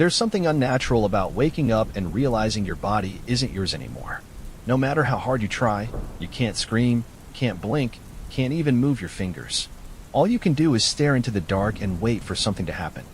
There's something unnatural about waking up and realizing your body isn't yours anymore. No matter how hard you try, you can't scream, can't blink, can't even move your fingers. All you can do is stare into the dark and wait for something to happen.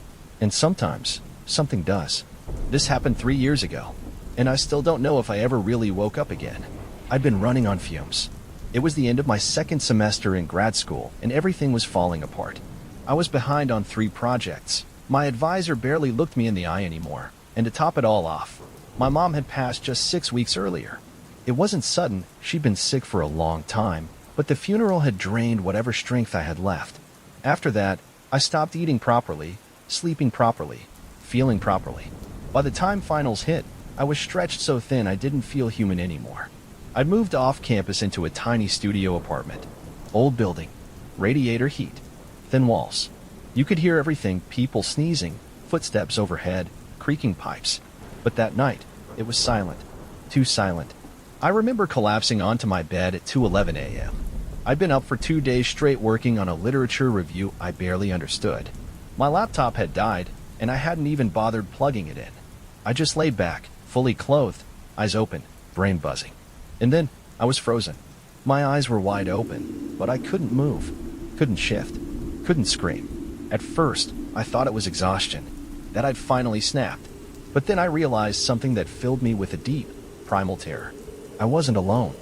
And sometimes, something does. This happened 3 years ago, and I still don't know if I ever really woke up again. I'd been running on fumes. It was the end of my second semester in grad school, and everything was falling apart. I was behind on 3 projects. My advisor barely looked me in the eye anymore, and to top it all off, my mom had passed just 6 weeks earlier. It wasn't sudden, she'd been sick for a long time, but the funeral had drained whatever strength I had left. After that, I stopped eating properly, sleeping properly, feeling properly. By the time finals hit, I was stretched so thin I didn't feel human anymore. I'd moved off campus into a tiny studio apartment. Old building, radiator heat, thin walls. You could hear everything, people sneezing, footsteps overhead, creaking pipes. But that night, it was silent. Too silent. I remember collapsing onto my bed at 2:11 a.m. I'd been up for 2 days straight working on a literature review I barely understood. My laptop had died, and I hadn't even bothered plugging it in. I just laid back, fully clothed, eyes open, brain buzzing. And then, I was frozen. My eyes were wide open, but I couldn't move, couldn't shift, couldn't scream. At first, I thought it was exhaustion, that I'd finally snapped. But then I realized something that filled me with a deep, primal terror. I wasn't alone.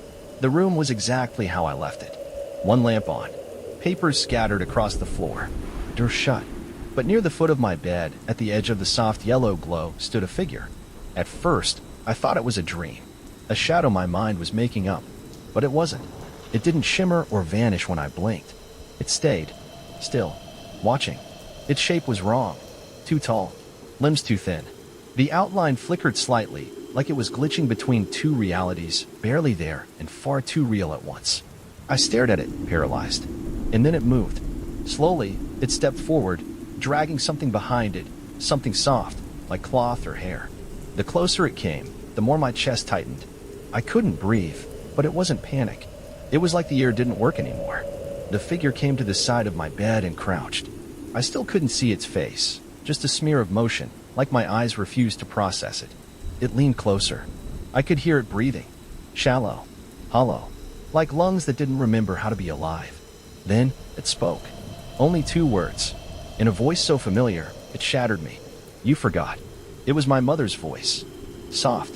The room was exactly how I left it. One lamp on, papers scattered across the floor, door shut. But near the foot of my bed, at the edge of the soft yellow glow, stood a figure. At first, I thought it was a dream, a shadow my mind was making up. But it wasn't. It didn't shimmer or vanish when I blinked. It stayed, still, watching. Its shape was wrong, too tall, limbs too thin. The outline flickered slightly, like it was glitching between 2 realities, barely there and far too real at once. I stared at it, paralyzed. And then it moved. Slowly, it stepped forward, dragging something behind it, something soft, like cloth or hair. The closer it came, the more my chest tightened. I couldn't breathe, but it wasn't panic. It was like the air didn't work anymore. The figure came to the side of my bed and crouched. I still couldn't see its face, just a smear of motion, like my eyes refused to process it. It leaned closer. I could hear it breathing, shallow, hollow, like lungs that didn't remember how to be alive. Then it spoke. Only 2 words. In a voice so familiar, it shattered me. You forgot. It was my mother's voice. Soft,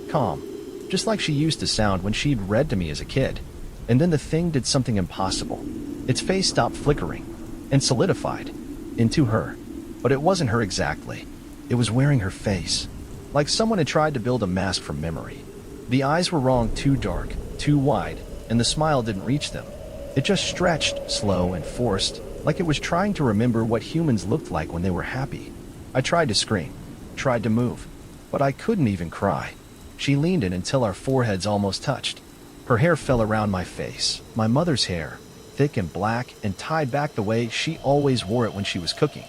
calm, just like she used to sound when she'd read to me as a kid. And then the thing did something impossible. Its face stopped flickering and solidified into her. But it wasn't her exactly. It was wearing her face, like someone had tried to build a mask from memory. The eyes were wrong, too dark, too wide, and the smile didn't reach them. It just stretched, slow and forced, like it was trying to remember what humans looked like when they were happy. I tried to scream, tried to move, but I couldn't even cry. She leaned in until our foreheads almost touched. Her hair fell around my face, my mother's hair, thick and black and tied back the way she always wore it when she was cooking.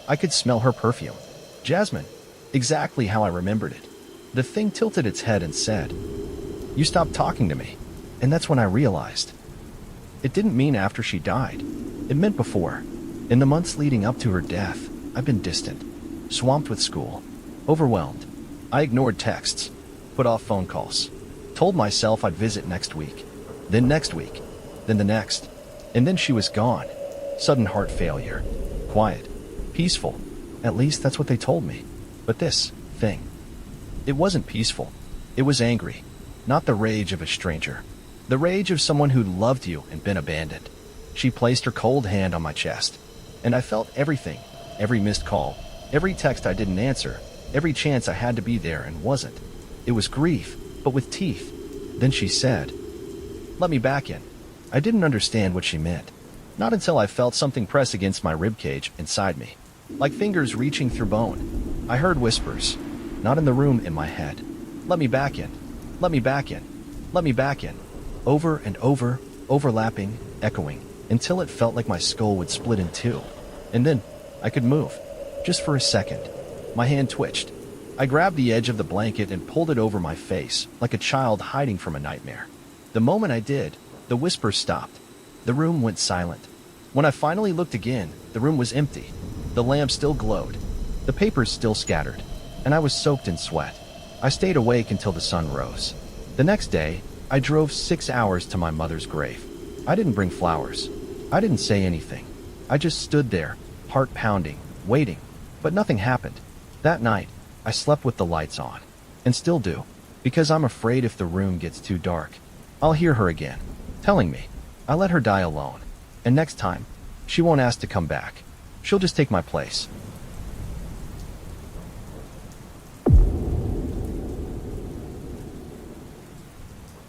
I could smell her perfume. Jasmine. Exactly how I remembered it. The thing tilted its head and said, "You stopped talking to me." And that's when I realized. It didn't mean after she died. It meant before. In the months leading up to her death, I've been distant, swamped with school, overwhelmed. I ignored texts, put off phone calls, told myself I'd visit next week, then the next. And then she was gone. Sudden heart failure. Quiet. Peaceful. At least that's what they told me. But this thing, it wasn't peaceful. It was angry. Not the rage of a stranger. The rage of someone who'd loved you and been abandoned. She placed her cold hand on my chest, and I felt everything, every missed call, every text I didn't answer, every chance I had to be there and wasn't. It was grief, but with teeth. Then she said, "Let me back in." I didn't understand what she meant. Not until I felt something press against my ribcage inside me, like fingers reaching through bone. I heard whispers, not in the room, in my head. "Let me back in. Let me back in. Let me back in." Over and over, overlapping, echoing, until it felt like my skull would split in 2. And then I could move, just for a second. My hand twitched. I grabbed the edge of the blanket and pulled it over my face, like a child hiding from a nightmare. The moment I did, the whispers stopped. The room went silent. When I finally looked again, the room was empty. The lamp still glowed. The papers still scattered. and I was soaked in sweat. I stayed awake until the sun rose. The next day, I drove 6 hours to my mother's grave. I didn't bring flowers. I didn't say anything. I just stood there, heart pounding, waiting. But nothing happened. That night, I slept with the lights on. And still do. Because I'm afraid if the room gets too dark, I'll hear her again, telling me, I let her die alone. And next time, she won't ask to come back. She'll just take my place.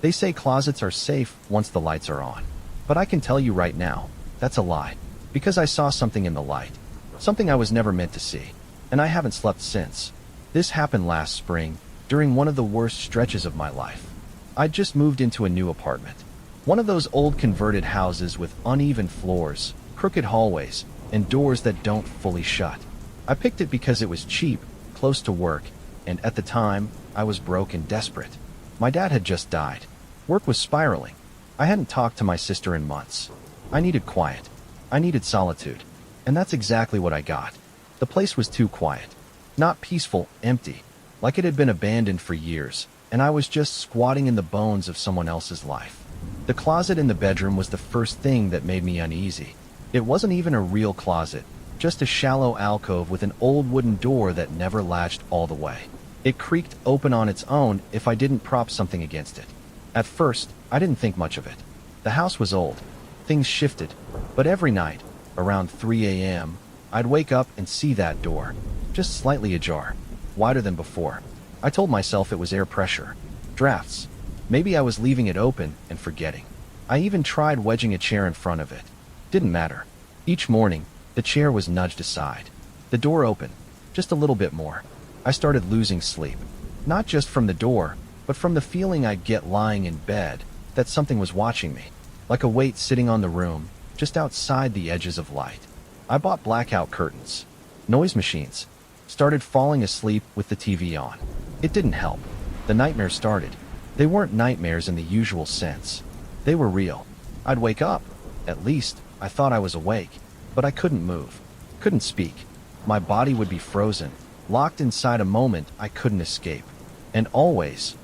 They say closets are safe once the lights are on. But I can tell you right now, that's a lie. Because I saw something in the light. Something I was never meant to see. And I haven't slept since. This happened last spring, during one of the worst stretches of my life. I'd just moved into a new apartment. One of those old converted houses with uneven floors, crooked hallways, and doors that don't fully shut. I picked it because it was cheap, close to work, and at the time, I was broke and desperate. My dad had just died. Work was spiraling. I hadn't talked to my sister in months. I needed quiet. I needed solitude. And that's exactly what I got. The place was too quiet. Not peaceful, empty, like it had been abandoned for years, and I was just squatting in the bones of someone else's life. The closet in the bedroom was the first thing that made me uneasy. It wasn't even a real closet, just a shallow alcove with an old wooden door that never latched all the way. It creaked open on its own if I didn't prop something against it. At first, I didn't think much of it. The house was old. Things shifted. But every night, around 3 a.m., I'd wake up and see that door, just slightly ajar, wider than before. I told myself it was air pressure, drafts. Maybe I was leaving it open and forgetting. I even tried wedging a chair in front of it. Didn't matter. Each morning, the chair was nudged aside. The door opened, just a little bit more. I started losing sleep. Not just from the door, but from the feeling I'd get lying in bed, that something was watching me, like a weight sitting on the room, just outside the edges of light. I bought blackout curtains, noise machines, started falling asleep with the TV on. It didn't help. The nightmares started. They weren't nightmares in the usual sense. They were real. I'd wake up. At least, I thought I was awake. But I couldn't move. Couldn't speak. My body would be frozen, locked inside a moment I couldn't escape. And always,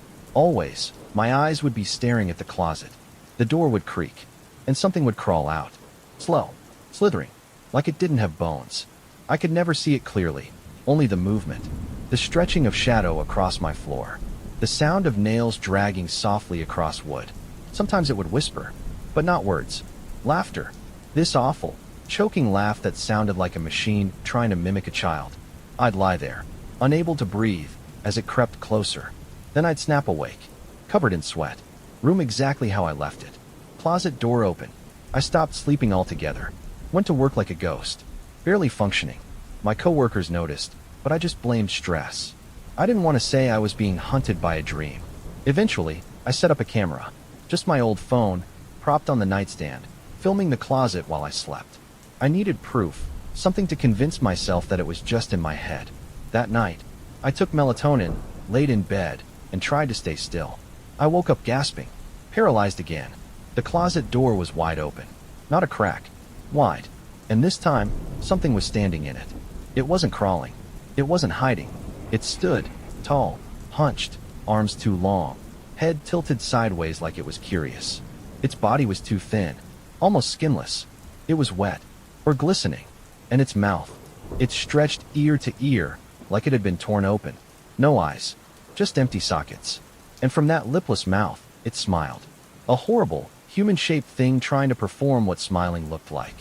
my eyes would be staring at the closet. The door would creak, and something would crawl out. Slow, slithering, like it didn't have bones. I could never see it clearly, only the movement, the stretching of shadow across my floor, the sound of nails dragging softly across wood. Sometimes it would whisper, but not words. Laughter, this awful, choking laugh that sounded like a machine trying to mimic a child. I'd lie there, unable to breathe, as it crept closer. Then I'd snap awake, covered in sweat. Room exactly how I left it. Closet door open. I stopped sleeping altogether. Went to work like a ghost, barely functioning. My coworkers noticed, but I just blamed stress. I didn't want to say I was being hunted by a dream. Eventually, I set up a camera, just my old phone, propped on the nightstand, filming the closet while I slept. I needed proof, something to convince myself that it was just in my head. That night, I took melatonin, laid in bed, and tried to stay still. I woke up gasping, paralyzed again. The closet door was wide open, not a crack, wide. And this time, something was standing in it. It wasn't crawling. It wasn't hiding. It stood, tall, hunched, arms too long, head tilted sideways like it was curious. Its body was too thin, almost skinless. It was wet, or glistening. And its mouth, it stretched ear to ear, like it had been torn open. No eyes, just empty sockets. And from that lipless mouth, it smiled. A horrible, human-shaped thing trying to perform what smiling looked like.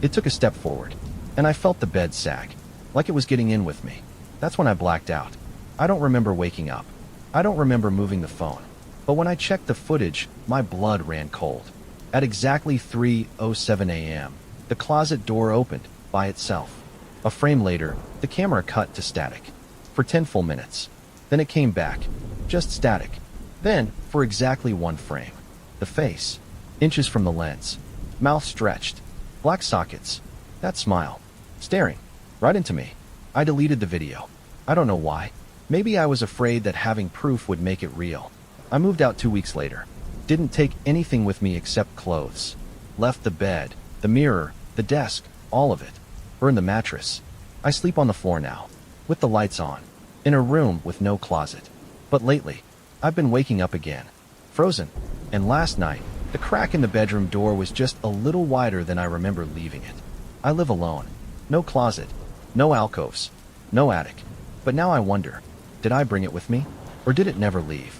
It took a step forward, and I felt the bed sag, like it was getting in with me. That's when I blacked out. I don't remember waking up. I don't remember moving the phone. But when I checked the footage, my blood ran cold. At exactly 3:07 a.m., the closet door opened by itself. A frame later, the camera cut to static. For 10 full minutes. Then it came back. Just static. Then, for exactly 1 frame. The face. Inches from the lens. Mouth stretched. Black sockets. That smile. Staring. Right into me. I deleted the video. I don't know why. Maybe I was afraid that having proof would make it real. I moved out 2 weeks later. Didn't take anything with me except clothes. Left the bed, the mirror, the desk, all of it. Burned the mattress. I sleep on the floor now, with the lights on. in a room with no closet. But lately, I've been waking up again, frozen, and last night, the crack in the bedroom door was just a little wider than I remember leaving it. I live alone. No closet, no alcoves, no attic. But now I wonder, did I bring it with me? Or did it never leave?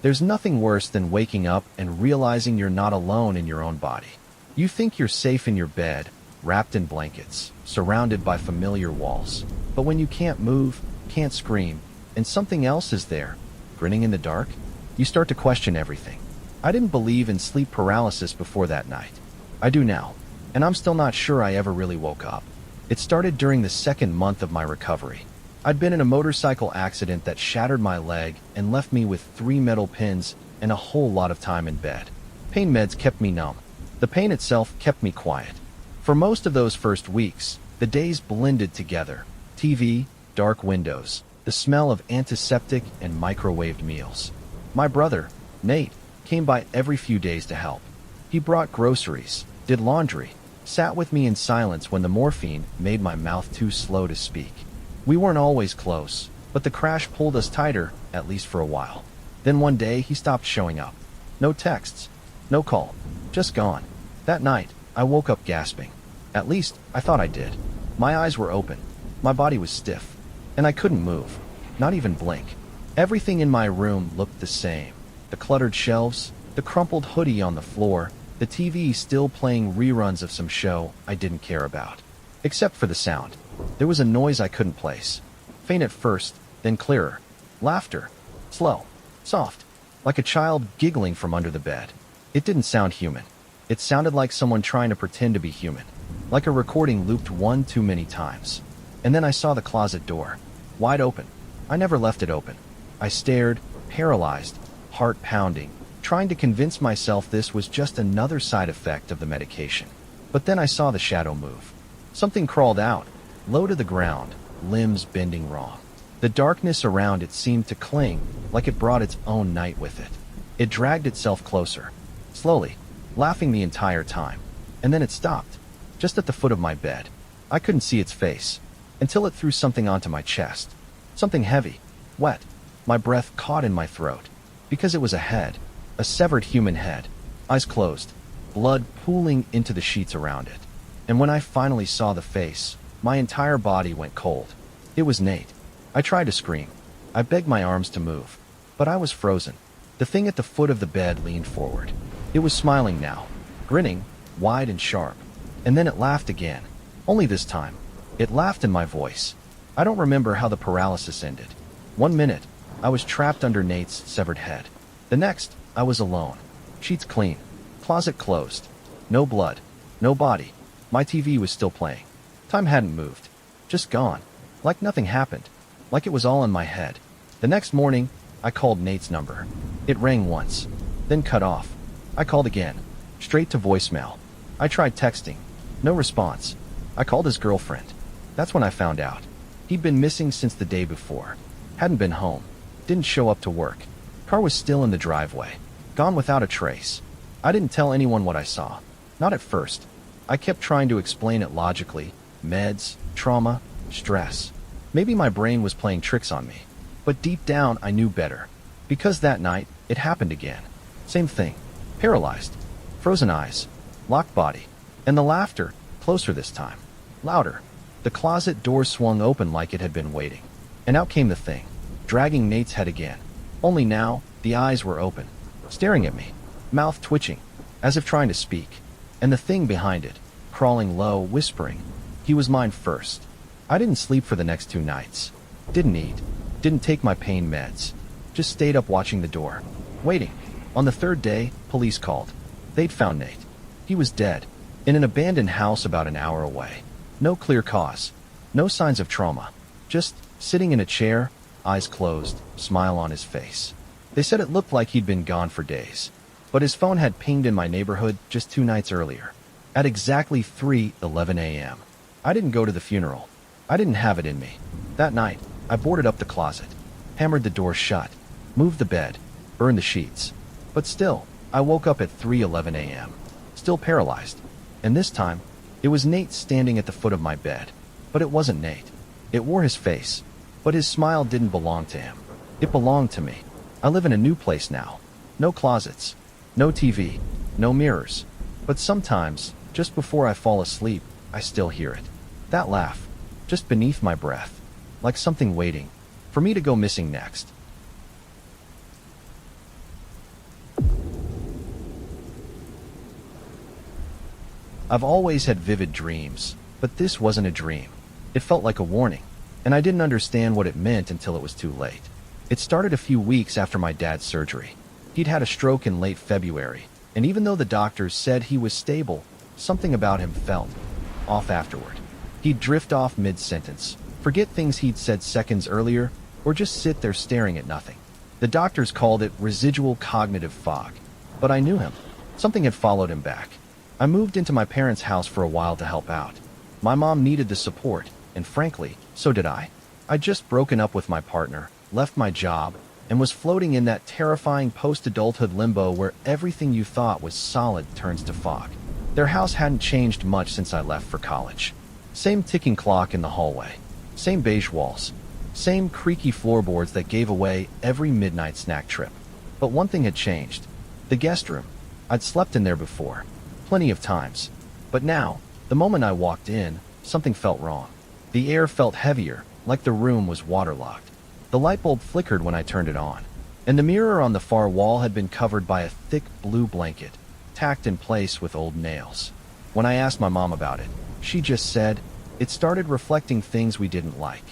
There's nothing worse than waking up and realizing you're not alone in your own body. You think you're safe in your bed, wrapped in blankets, surrounded by familiar walls. But when you can't move, can't scream, and something else is there, grinning in the dark, you start to question everything. I didn't believe in sleep paralysis before that night. I do now, and I'm still not sure I ever really woke up. It started during the second month of my recovery. I'd been in a motorcycle accident that shattered my leg and left me with 3 metal pins and a whole lot of time in bed. Pain meds kept me numb. The pain itself kept me quiet. For most of those first weeks, the days blended together. TV, dark windows, the smell of antiseptic and microwaved meals. My brother, Nate, came by every few days to help. He brought groceries, did laundry, sat with me in silence when the morphine made my mouth too slow to speak. We weren't always close, but the crash pulled us tighter, at least for a while. Then one day, he stopped showing up. No texts, no call, just gone. That night, I woke up gasping. At least, I thought I did. My eyes were open. My body was stiff. And I couldn't move. Not even blink. Everything in my room looked the same. The cluttered shelves, the crumpled hoodie on the floor, the TV still playing reruns of some show I didn't care about. Except for the sound. There was a noise I couldn't place. Faint at first, then clearer. Laughter. Slow. Soft. Like a child giggling from under the bed. It didn't sound human. It sounded like someone trying to pretend to be human. Like a recording looped one too many times. And then I saw the closet door. Wide open. I never left it open. I stared, paralyzed, heart pounding, trying to convince myself this was just another side effect of the medication. But then I saw the shadow move. Something crawled out, low to the ground, limbs bending wrong. The darkness around it seemed to cling, like it brought its own night with it. It dragged itself closer, slowly, laughing the entire time. And then it stopped, just at the foot of my bed. I couldn't see its face, until it threw something onto my chest. Something heavy, wet. My breath caught in my throat. Because it was a head, a severed human head. Eyes closed, blood pooling into the sheets around it. And when I finally saw the face, my entire body went cold. It was Nate. I tried to scream. I begged my arms to move. But I was frozen. The thing at the foot of the bed leaned forward. It was smiling now, grinning, wide and sharp. And then it laughed again. Only this time. It laughed in my voice. I don't remember how the paralysis ended. 1 minute, I was trapped under Nate's severed head. The next, I was alone. Sheets clean. Closet closed. No blood. No body. My TV was still playing. Time hadn't moved. Just gone. Like nothing happened. Like it was all in my head. The next morning, I called Nate's number. It rang once, then cut off. I called again. Straight to voicemail. I tried texting. No response. I called his girlfriend. That's when I found out. He'd been missing since the day before. Hadn't been home. Didn't show up to work. Car was still in the driveway. Gone without a trace. I didn't tell anyone what I saw. Not at first. I kept trying to explain it logically. Meds, trauma, stress. Maybe my brain was playing tricks on me. But deep down, I knew better. Because that night, it happened again. Same thing. Paralyzed. Frozen eyes. Locked body. And the laughter, closer this time. Louder. The closet door swung open like it had been waiting. And out came the thing, dragging Nate's head again. Only now, the eyes were open, staring at me, mouth twitching, as if trying to speak. And the thing behind it, crawling low, whispering. He was mine first. I didn't sleep for the next 2 nights. Didn't eat. Didn't take my pain meds. Just stayed up watching the door, waiting. On the 3rd day, police called. They'd found Nate. He was dead, in an abandoned house about an hour away. No clear cause. No signs of trauma. Just sitting in a chair, eyes closed, smile on his face. They said it looked like he'd been gone for days. But his phone had pinged in my neighborhood just 2 nights earlier. At exactly 3:11 a.m. I didn't go to the funeral. I didn't have it in me. That night, I boarded up the closet, hammered the door shut, moved the bed, burned the sheets. But still, I woke up at 3:11 a.m. Still paralyzed. And this time, it was Nate standing at the foot of my bed. But it wasn't Nate. It wore his face, but his smile didn't belong to him. It belonged to me. I live in a new place now. No closets, no TV, no mirrors. But sometimes, just before I fall asleep, I still hear it. That laugh, just beneath my breath, like something waiting for me to go missing next. I've always had vivid dreams, but this wasn't a dream. It felt like a warning, and I didn't understand what it meant until it was too late. It started a few weeks after my dad's surgery. He'd had a stroke in late February, and even though the doctors said he was stable, something about him felt off afterward. He'd drift off mid-sentence, forget things he'd said seconds earlier, or just sit there staring at nothing. The doctors called it residual cognitive fog, but I knew him. Something had followed him back. I moved into my parents' house for a while to help out. My mom needed the support, and frankly, so did I. I'd just broken up with my partner, left my job, and was floating in that terrifying post-adulthood limbo where everything you thought was solid turns to fog. Their house hadn't changed much since I left for college. Same ticking clock in the hallway, same beige walls, same creaky floorboards that gave away every midnight snack trip. But one thing had changed. The guest room. I'd slept in there before, plenty of times. But now, the moment I walked in, something felt wrong. The air felt heavier, like the room was waterlogged. The light bulb flickered when I turned it on, and the mirror on the far wall had been covered by a thick blue blanket, tacked in place with old nails. When I asked my mom about it, she just said, it started reflecting things we didn't like.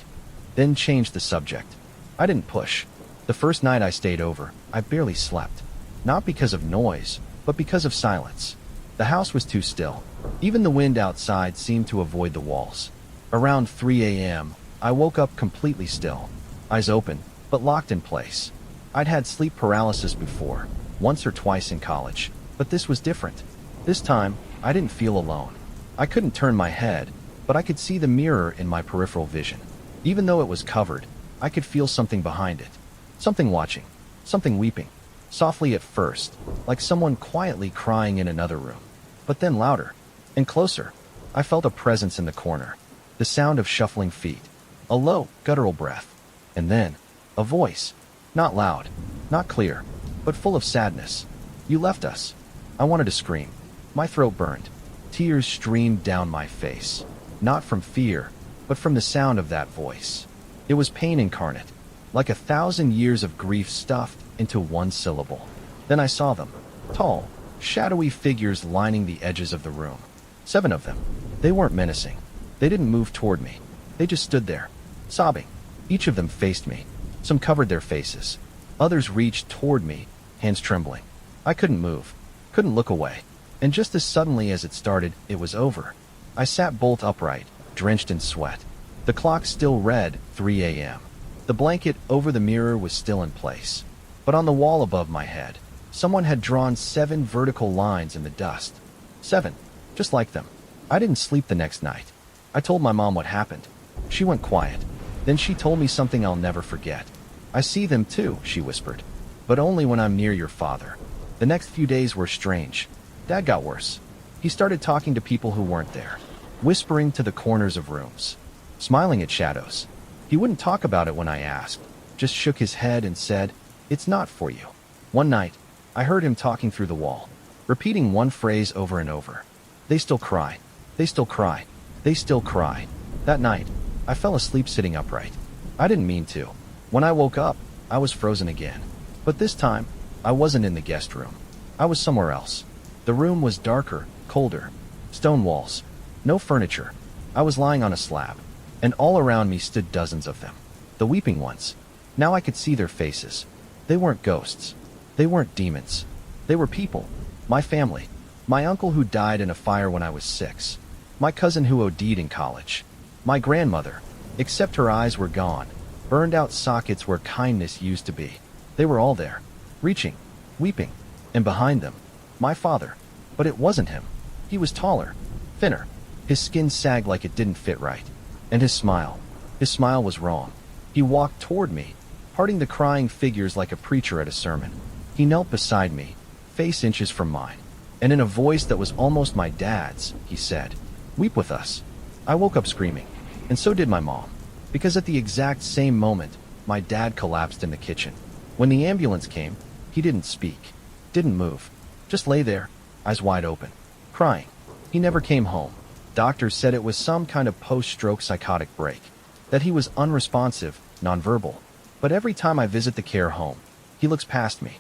Then changed the subject. I didn't push. The first night I stayed over, I barely slept. Not because of noise, but because of silence. The house was too still. Even the wind outside seemed to avoid the walls. Around 3 a.m., I woke up completely still. Eyes open, but locked in place. I'd had sleep paralysis before, once or twice in college, but this was different. This time, I didn't feel alone. I couldn't turn my head, but I could see the mirror in my peripheral vision. Even though it was covered, I could feel something behind it. Something watching, something weeping. Softly at first, like someone quietly crying in another room. But then louder, and closer. I felt a presence in the corner. The sound of shuffling feet. A low, guttural breath. And then, a voice. Not loud, not clear, but full of sadness. You left us. I wanted to scream. My throat burned. Tears streamed down my face. Not from fear, but from the sound of that voice. It was pain incarnate, like 1,000 years of grief stuffed into one syllable. Then I saw them. Tall, shadowy figures lining the edges of the room. 7 of them. They weren't menacing. They didn't move toward me. They just stood there, sobbing. Each of them faced me. Some covered their faces. Others reached toward me, hands trembling. I couldn't move, couldn't look away. And just as suddenly as it started, it was over. I sat bolt upright, drenched in sweat. The clock still read 3 a.m. The blanket over the mirror was still in place. But on the wall above my head, someone had drawn 7 vertical lines in the dust. 7, just like them. I didn't sleep the next night. I told my mom what happened. She went quiet. Then she told me something I'll never forget. I see them too, she whispered. But only when I'm near your father. The next few days were strange. Dad got worse. He started talking to people who weren't there, whispering to the corners of rooms, smiling at shadows. He wouldn't talk about it when I asked, just shook his head and said, "It's not for you." One night, I heard him talking through the wall, repeating one phrase over and over. They still cry. They still cry. They still cry. That night, I fell asleep sitting upright. I didn't mean to. When I woke up, I was frozen again. But this time, I wasn't in the guest room. I was somewhere else. The room was darker, colder. Stone walls. No furniture. I was lying on a slab. And all around me stood dozens of them. The weeping ones. Now I could see their faces. They weren't ghosts. They weren't demons. They were people. My family. My uncle who died in a fire when I was 6. My cousin who OD'd in college. My grandmother, except her eyes were gone, burned out sockets where kindness used to be. They were all there, reaching, weeping, and behind them, my father. But it wasn't him. He was taller, thinner. His skin sagged like it didn't fit right. And his smile was wrong. He walked toward me, parting the crying figures like a preacher at a sermon. He knelt beside me, face inches from mine. And in a voice that was almost my dad's, he said, "Weep with us." I woke up screaming, and so did my mom, because at the exact same moment, my dad collapsed in the kitchen. When the ambulance came, he didn't speak, didn't move, just lay there, eyes wide open, crying. He never came home. Doctors said it was some kind of post-stroke psychotic break, that he was unresponsive, nonverbal. But every time I visit the care home, he looks past me,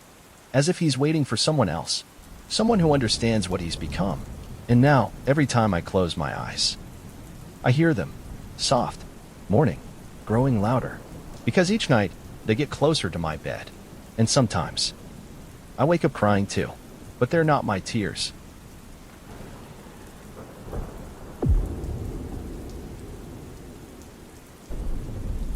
as if he's waiting for someone else, someone who understands what he's become. And now, every time I close my eyes, I hear them, soft, mourning, growing louder, because each night they get closer to my bed. And sometimes I wake up crying too, but they're not my tears.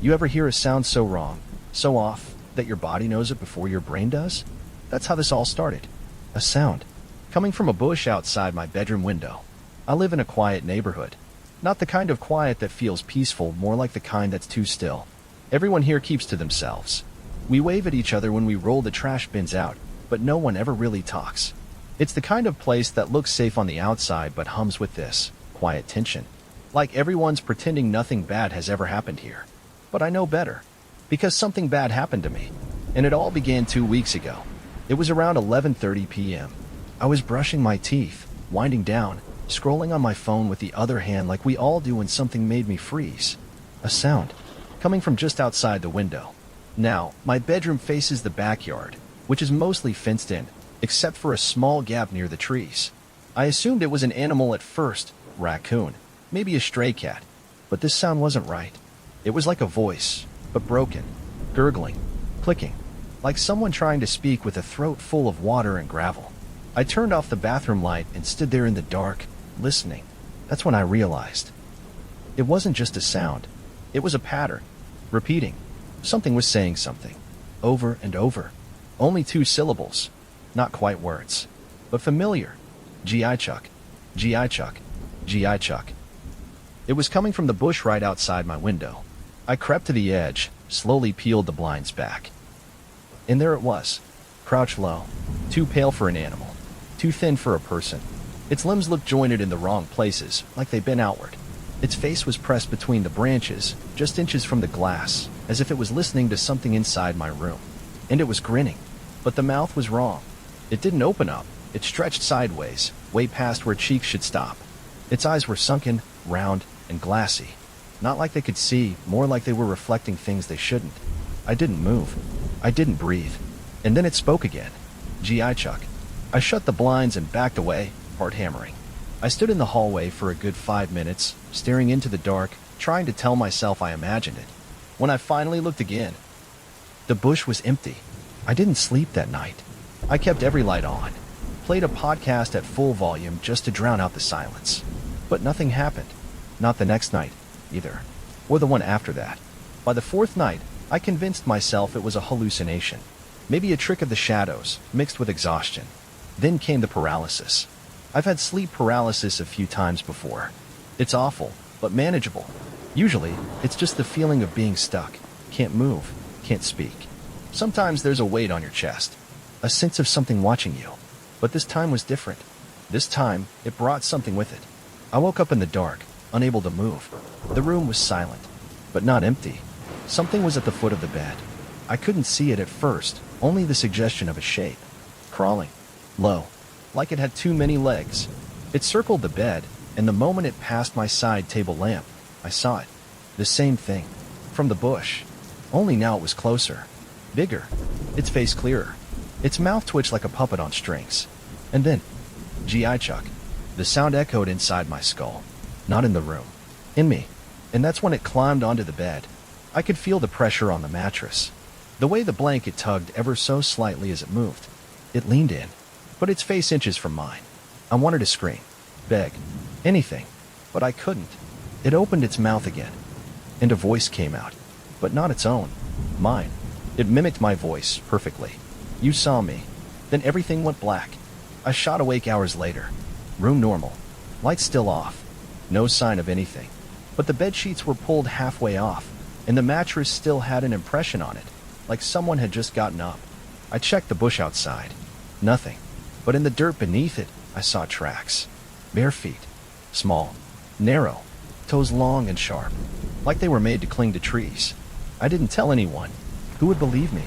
You ever hear a sound so wrong, so off, that your body knows it before your brain does? That's how this all started. A sound coming from a bush outside my bedroom window. I live in a quiet neighborhood. Not the kind of quiet that feels peaceful, more like the kind that's too still. Everyone here keeps to themselves. We wave at each other when we roll the trash bins out, but no one ever really talks. It's the kind of place that looks safe on the outside but hums with this quiet tension. Like everyone's pretending nothing bad has ever happened here. But I know better, because something bad happened to me, and it all began 2 weeks ago. It was around 11:30 p.m. I was brushing my teeth, winding down, scrolling on my phone with the other hand like we all do when something made me freeze. A sound coming from just outside the window. Now, my bedroom faces the backyard, which is mostly fenced in, except for a small gap near the trees. I assumed it was an animal at first, raccoon, maybe a stray cat, but this sound wasn't right. It was like a voice, but broken, gurgling, clicking, like someone trying to speak with a throat full of water and gravel. I turned off the bathroom light and stood there in the dark, listening. That's when I realized. It wasn't just a sound. It was a pattern, repeating. Something was saying something, over and over. Only 2 syllables, not quite words, but familiar. G.I. Chuck, G.I. Chuck, G.I. Chuck. It was coming from the bush right outside my window. I crept to the edge, slowly peeled the blinds back. And there it was, crouched low, too pale for an animal, too thin for a person. Its limbs looked jointed in the wrong places, like they bent outward. Its face was pressed between the branches, just inches from the glass, as if it was listening to something inside my room. And it was grinning, but the mouth was wrong. It didn't open up. It stretched sideways, way past where cheeks should stop. Its eyes were sunken, round, and glassy. Not like they could see, more like they were reflecting things they shouldn't. I didn't move. I didn't breathe. And then it spoke again. G.I. Chuck. I shut the blinds and backed away, heart hammering. I stood in the hallway for a good 5 minutes, staring into the dark, trying to tell myself I imagined it. When I finally looked again, the bush was empty. I didn't sleep that night. I kept every light on, played a podcast at full volume just to drown out the silence. But nothing happened. Not the next night, either. Or the one after that. By the 4th night, I convinced myself it was a hallucination. Maybe a trick of the shadows, mixed with exhaustion. Then came the paralysis. I've had sleep paralysis a few times before. It's awful, but manageable. Usually, it's just the feeling of being stuck. Can't move, can't speak. Sometimes there's a weight on your chest, a sense of something watching you. But this time was different. This time, it brought something with it. I woke up in the dark, unable to move. The room was silent, but not empty. Something was at the foot of the bed. I couldn't see it at first, only the suggestion of a shape. Crawling, low, like it had too many legs. It circled the bed, and the moment it passed my side table lamp, I saw it. The same thing. From the bush. Only now it was closer. Bigger. Its face clearer. Its mouth twitched like a puppet on strings. And then, G.I. Chuck. The sound echoed inside my skull. Not in the room. In me. And that's when it climbed onto the bed. I could feel the pressure on the mattress. The way the blanket tugged ever so slightly as it moved. It leaned in, but its face inches from mine. I wanted to scream, beg, anything, but I couldn't. It opened its mouth again, and a voice came out, but not its own, mine. It mimicked my voice perfectly. You saw me. Then everything went black. I shot awake hours later. Room normal. Lights still off. No sign of anything. But the bed sheets were pulled halfway off, and the mattress still had an impression on it, like someone had just gotten up. I checked the bush outside. Nothing. But in the dirt beneath it, I saw tracks. Bare feet. Small. Narrow. Toes long and sharp. Like they were made to cling to trees. I didn't tell anyone. Who would believe me?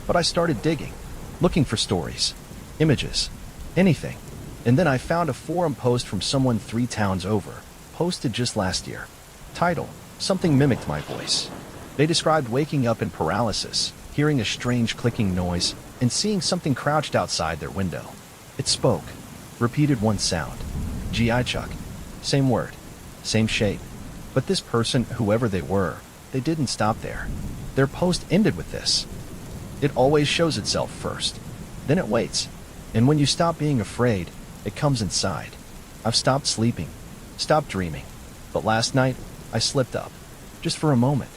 But I started digging. Looking for stories. Images. Anything. And then I found a forum post from someone 3 towns over. Posted just last year. Title. Something mimicked my voice. They described waking up in paralysis, hearing a strange clicking noise, and seeing something crouched outside their window. It spoke. Repeated one sound. G.I. Chuck. Same word. Same shape. But this person, whoever they were, they didn't stop there. Their post ended with this. It always shows itself first. Then it waits. And when you stop being afraid, it comes inside. I've stopped sleeping. Stopped dreaming. But last night, I slipped up. Just for a moment.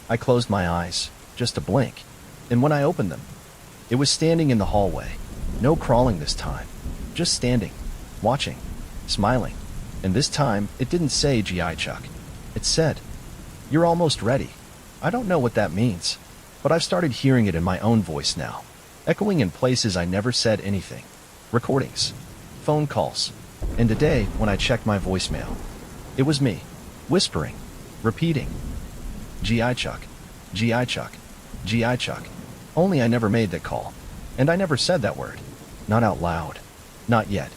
I closed my eyes. Just a blink. And when I opened them, it was standing in the hallway. No crawling this time. Just standing. Watching. Smiling. And this time, it didn't say G.I. Chuck. It said, "You're almost ready." I don't know what that means, but I've started hearing it in my own voice now, echoing in places I never said anything. Recordings. Phone calls. And today, when I checked my voicemail, it was me, whispering, repeating, G.I. Chuck, G.I. Chuck, G.I. Chuck. Only I never made that call. And I never said that word. Not out loud. Not yet.